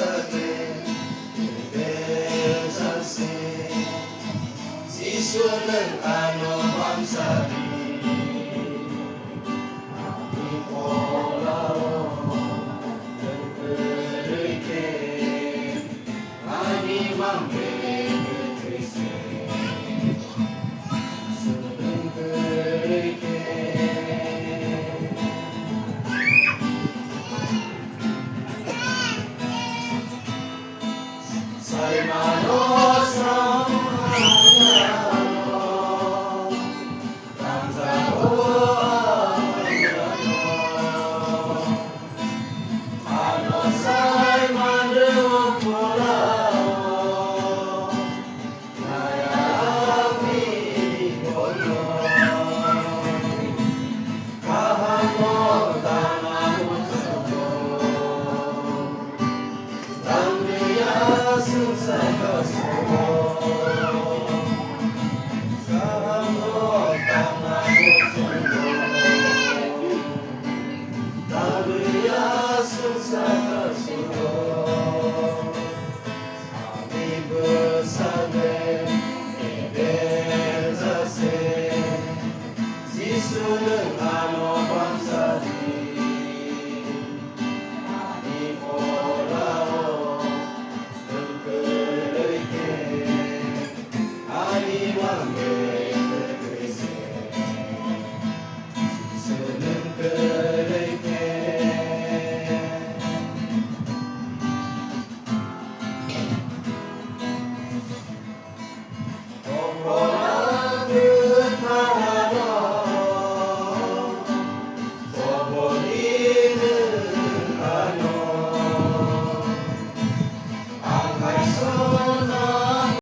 사네 대자세 지수는 아녀 밤사리 아니 보라오 그들에게 아니 맘에 그리세 수는 그들에게 살만호 사랑하여 감사로 하노 살만을 보라오 나야 미리고요 가하고 당하고서도 당대야 승사였어 가하고 당하고서도 당대야 승사였어 아미브사네 에베자세 지수는 아노 밤사리 아니 보라오 그들에게 아니 왕의 그리세 지수는 그들에게 보라 듯하러 버리는 아노 안갈서